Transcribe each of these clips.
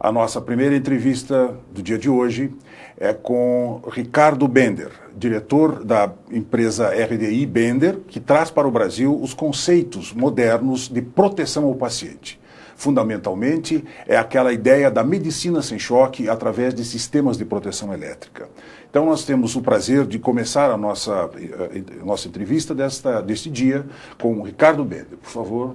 A nossa primeira entrevista do dia de hoje é com Ricardo Bender, diretor da empresa RDI Bender, que traz para o Brasil os conceitos modernos de proteção ao paciente. Fundamentalmente, é aquela ideia da medicina sem choque através de sistemas de proteção elétrica. Então, nós temos o prazer de começar a nossa entrevista deste dia com o Ricardo Bender. Por favor.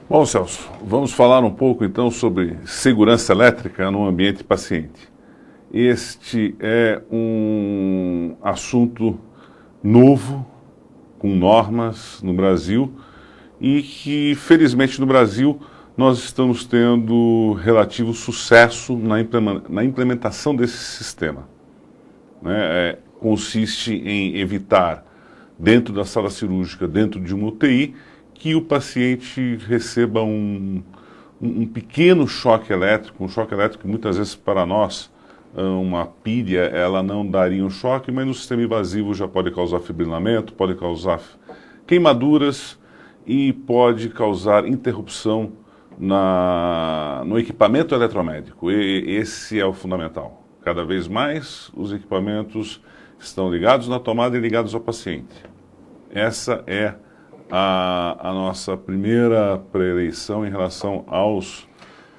Bom, Celso, vamos falar um pouco então sobre segurança elétrica no ambiente paciente. Este é um assunto novo, com normas no Brasil, e que, felizmente, no Brasil, nós estamos tendo relativo sucesso na implementação desse sistema. Consiste em evitar, dentro da sala cirúrgica, dentro de uma UTI, que o paciente receba um pequeno choque elétrico, um choque elétrico que muitas vezes para nós, uma pilha, ela não daria um choque, mas no sistema invasivo já pode causar fibrilamento, pode causar queimaduras e pode causar interrupção no equipamento eletromédico. Esse é o fundamental. Cada vez mais os equipamentos estão ligados na tomada e ligados ao paciente. Essa é a nossa primeira preeleição em relação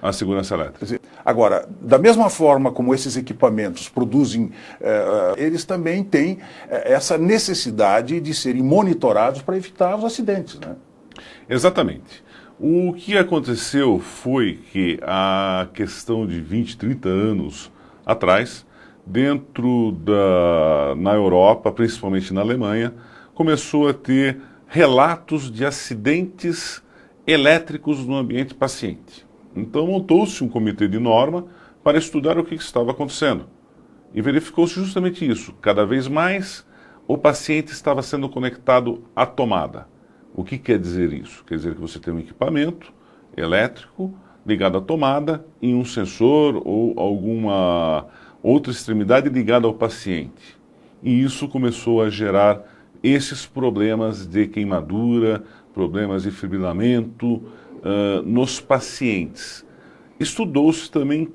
à segurança elétrica. Agora, da mesma forma como esses equipamentos produzem, eles também têm essa necessidade de serem monitorados para evitar os acidentes, né? Exatamente. O que aconteceu foi que a questão de 20, 30 anos atrás, na Europa, principalmente na Alemanha, começou a ter relatos de acidentes elétricos no ambiente paciente. Então montou-se um comitê de norma para estudar o que estava acontecendo. E verificou-se justamente isso. Cada vez mais o paciente estava sendo conectado à tomada. O que quer dizer isso? Quer dizer que você tem um equipamento elétrico ligado à tomada e um sensor ou alguma outra extremidade ligada ao paciente. E isso começou a gerar esses problemas de queimadura, problemas de fibrilamento nos pacientes. Estudou-se também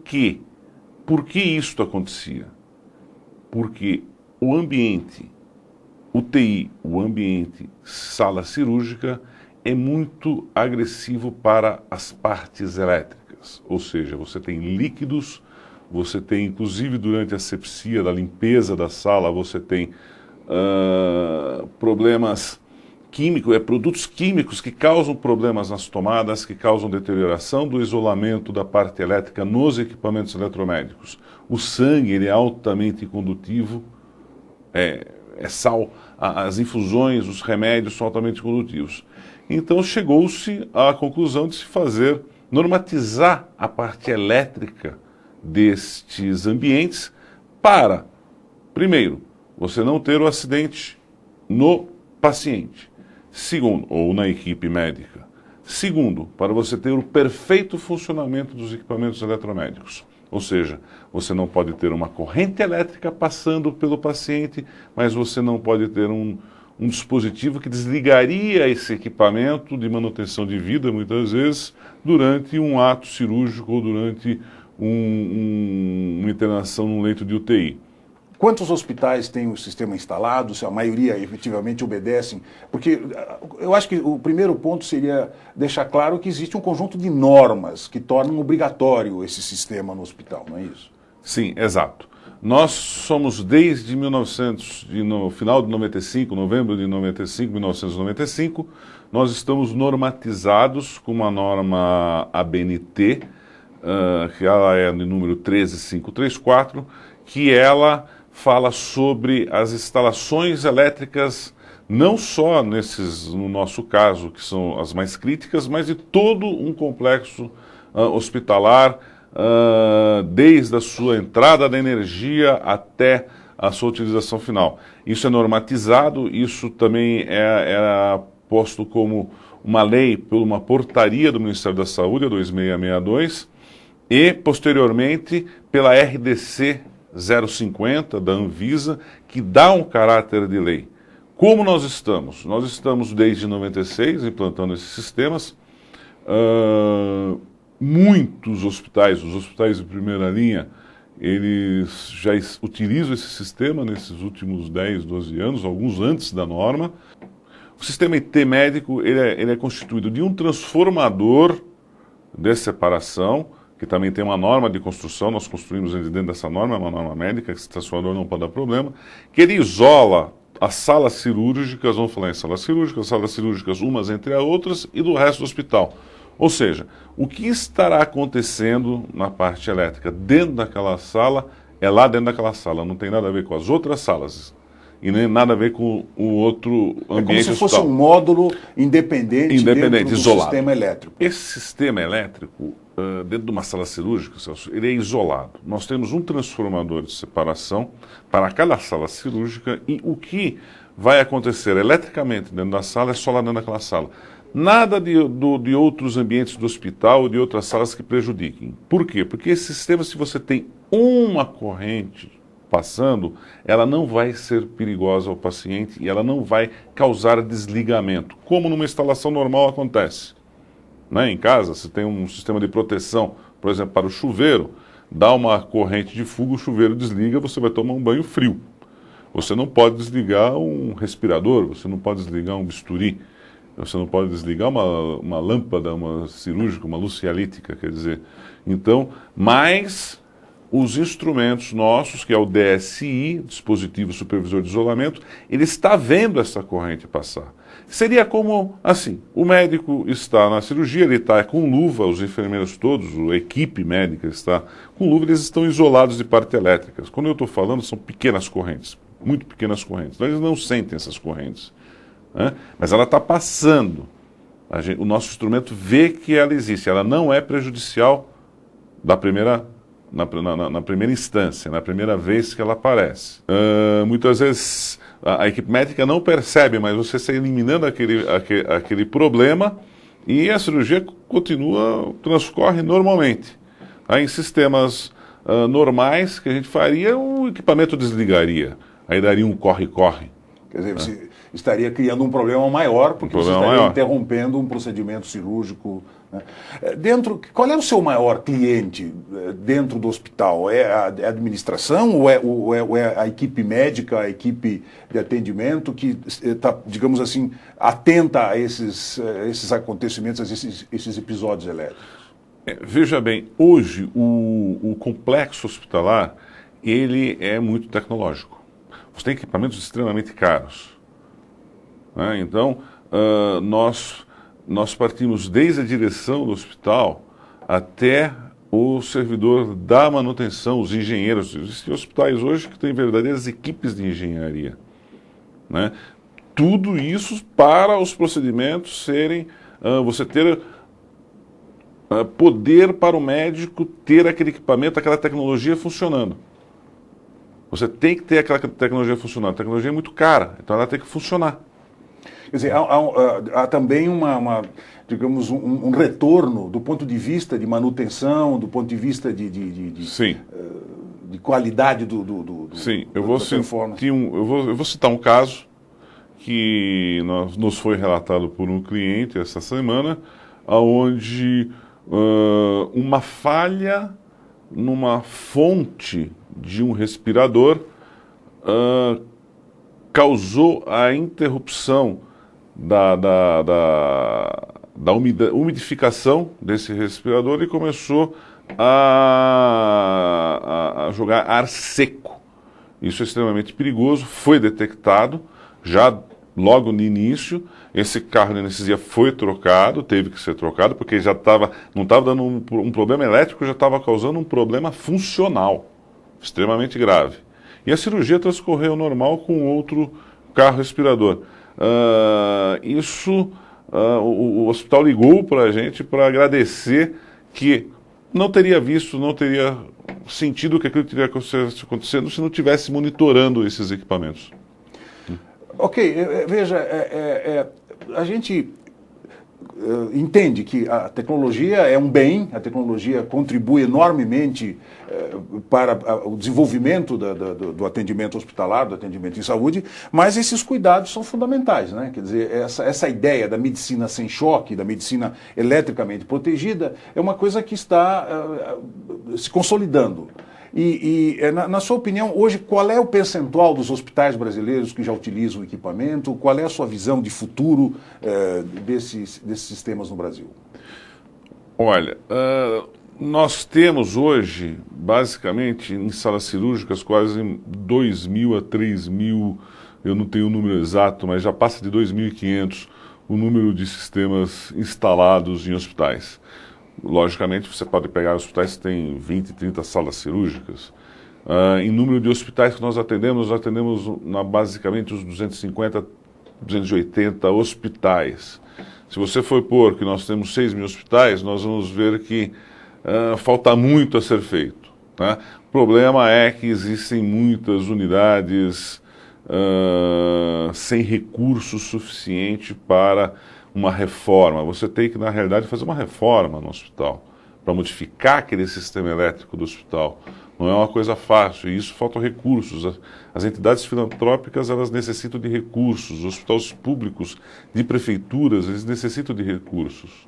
por que isso acontecia? Porque o ambiente UTI, o ambiente sala cirúrgica, é muito agressivo para as partes elétricas. Ou seja, você tem líquidos, você tem, inclusive durante a asepsia, da limpeza da sala, você tem problemas químicos, produtos químicos que causam problemas nas tomadas, que causam deterioração do isolamento da parte elétrica nos equipamentos eletromédicos. O sangue, ele é altamente condutivo, sal, as infusões, os remédios são altamente condutivos. Então chegou-se à conclusão de se normatizar a parte elétrica destes ambientes para, primeiro, você não ter o acidente no paciente. Segundo, ou na equipe médica. Segundo, para você ter o perfeito funcionamento dos equipamentos eletromédicos. Ou seja, você não pode ter uma corrente elétrica passando pelo paciente, mas você não pode ter um dispositivo que desligaria esse equipamento de manutenção de vida, muitas vezes, durante um ato cirúrgico ou durante uma internação num leito de UTI. Quantos hospitais têm o sistema instalado, se a maioria efetivamente obedecem? Porque eu acho que o primeiro ponto seria deixar claro que existe um conjunto de normas que tornam obrigatório esse sistema no hospital, não é isso? Sim, exato. Nós somos desde no final de 95, novembro de 95, 1995, nós estamos normatizados com uma norma ABNT, que ela é de número 13534, que ela fala sobre as instalações elétricas, não só no nosso caso, que são as mais críticas, mas de todo um complexo hospitalar, desde a sua entrada da energia até a sua utilização final. Isso é normatizado, isso também era posto como uma lei por uma portaria do Ministério da Saúde, a 2662, e posteriormente pela RDC 050 da Anvisa, que dá um caráter de lei. Como nós estamos? Nós estamos desde 96 implantando esses sistemas. muitos hospitais, os hospitais de primeira linha, eles já utilizam esse sistema nesses últimos 10, 12 anos, alguns antes da norma. O sistema IT médico ele é constituído de um transformador de separação, que também tem uma norma de construção, nós construímos dentro dessa norma, é uma norma médica, que esse transformador não pode dar problema, que ele isola as salas cirúrgicas, vamos falar em salas cirúrgicas umas entre as outras e do resto do hospital. Ou seja, o que estará acontecendo na parte elétrica dentro daquela sala é lá dentro daquela sala, não tem nada a ver com as outras salas e nem nada a ver com o outro ambiente. É como se fosse um módulo independente dentro do isolado. Sistema elétrico. Esse sistema elétrico, dentro de uma sala cirúrgica, Celso, ele é isolado. Nós temos um transformador de separação para cada sala cirúrgica e o que vai acontecer eletricamente dentro da sala é só lá dentro daquela sala. Nada de outros ambientes do hospital ou de outras salas que prejudiquem. Por quê? Porque esse sistema, se você tem uma corrente passando, ela não vai ser perigosa ao paciente e ela não vai causar desligamento, como numa instalação normal acontece. Né? Em casa, você tem um sistema de proteção, por exemplo, para o chuveiro, dá uma corrente de fogo, o chuveiro desliga, você vai tomar um banho frio. Você não pode desligar um respirador, você não pode desligar um bisturi, você não pode desligar uma lâmpada, uma cirúrgica, uma luz cialítica, quer dizer. Então, mas os instrumentos nossos, que é o DSI, Dispositivo Supervisor de Isolamento, ele está vendo essa corrente passar. Seria como, assim, o médico está na cirurgia, ele está com luva, os enfermeiros todos, a equipe médica está com luva, eles estão isolados de parte elétrica. Quando eu estou falando, são pequenas correntes, muito pequenas correntes. Então, eles não sentem essas correntes. Né? Mas ela está passando. O nosso instrumento vê que ela existe, ela não é prejudicial na primeira instância, na primeira vez que ela aparece. Muitas vezes a equipe médica não percebe, mas você está eliminando aquele problema e a cirurgia transcorre normalmente. Em sistemas normais que a gente faria, o equipamento desligaria, aí daria um corre-corre. Quer dizer, você estaria criando um problema maior, porque você estaria interrompendo um procedimento cirúrgico. Né? Qual é o seu maior cliente dentro do hospital? É a administração ou é a equipe médica, a equipe de atendimento que está, digamos assim, atenta a esses acontecimentos, a esses episódios elétricos? Veja bem, hoje o complexo hospitalar ele é muito tecnológico. Você tem equipamentos extremamente caros. Né? Então, nós partimos desde a direção do hospital até o servidor da manutenção, os engenheiros. Existem hospitais hoje que têm verdadeiras equipes de engenharia. Né? Tudo isso para os procedimentos serem... você ter poder para o médico ter aquele equipamento, aquela tecnologia funcionando. Você tem que ter aquela tecnologia funcionando. A tecnologia é muito cara, então ela tem que funcionar. Quer dizer, há também digamos, um retorno do ponto de vista de manutenção, do ponto de vista de qualidade do Sim, eu vou citar um caso que nos foi relatado por um cliente essa semana, onde uma falha numa fonte de um respirador causou a interrupção da umidificação desse respirador e começou a jogar ar seco. Isso é extremamente perigoso, foi detectado já logo no início. Esse carro de anestesia foi trocado, teve que ser trocado, porque já não estava dando um problema elétrico, já estava causando um problema funcional, extremamente grave. E a cirurgia transcorreu normal com outro carro respirador. O hospital ligou para a gente para agradecer que não teria visto, não teria sentido que aquilo teria acontecendo se não tivesse monitorando esses equipamentos. Ok, veja, a gente entende que a tecnologia é um bem, a tecnologia contribui enormemente para o desenvolvimento do atendimento hospitalar, do atendimento em saúde, mas esses cuidados são fundamentais, né? Quer dizer, essa ideia da medicina sem choque, da medicina eletricamente protegida, é uma coisa que está se consolidando. Na sua opinião, hoje, qual é o percentual dos hospitais brasileiros que já utilizam o equipamento? Qual é a sua visão de futuro desses sistemas no Brasil? Olha, nós temos hoje, basicamente, em salas cirúrgicas, quase 2.000 a 3.000, eu não tenho o número exato, mas já passa de 2.500 o número de sistemas instalados em hospitais. Logicamente, você pode pegar hospitais que têm 20, 30 salas cirúrgicas. Em número de hospitais que nós atendemos basicamente os 250, 280 hospitais. Se você for pôr que nós temos 6.000 hospitais, nós vamos ver que falta muito a ser feito. Né? O problema é que existem muitas unidades sem recurso suficiente para uma reforma. Você tem que, na realidade, fazer uma reforma no hospital para modificar aquele sistema elétrico do hospital. Não é uma coisa fácil, e isso faltam recursos. As entidades filantrópicas, elas necessitam de recursos. Os hospitais públicos de prefeituras, eles necessitam de recursos.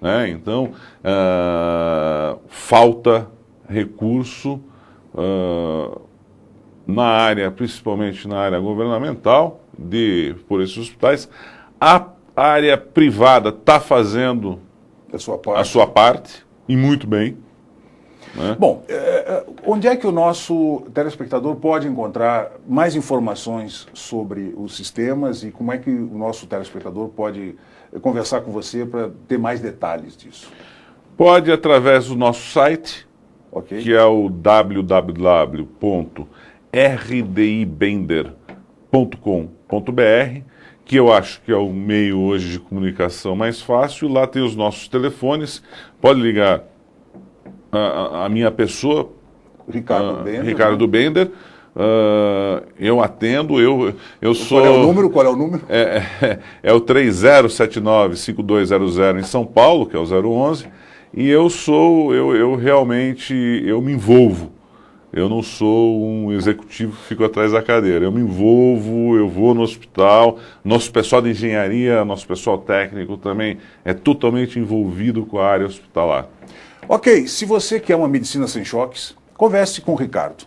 Né? Então, falta recurso na área, principalmente na área governamental, por esses hospitais. A área privada está fazendo a sua parte, e muito bem. Né? Bom, onde é que o nosso telespectador pode encontrar mais informações sobre os sistemas e como é que o nosso telespectador pode conversar com você para ter mais detalhes disso? Pode através do nosso site, okay, que é o www.rdibender.com.br, que eu acho que é o meio hoje de comunicação mais fácil. Lá tem os nossos telefones, pode ligar a minha pessoa, Ricardo Bender, eu atendo, eu sou... Qual é o número? É o 3079-5200 em São Paulo, que é o 011, e eu realmente me envolvo. Eu não sou um executivo que fico atrás da cadeira. Eu me envolvo, eu vou no hospital. Nosso pessoal de engenharia, nosso pessoal técnico também é totalmente envolvido com a área hospitalar. Ok, se você quer uma medicina sem choques, converse com o Ricardo.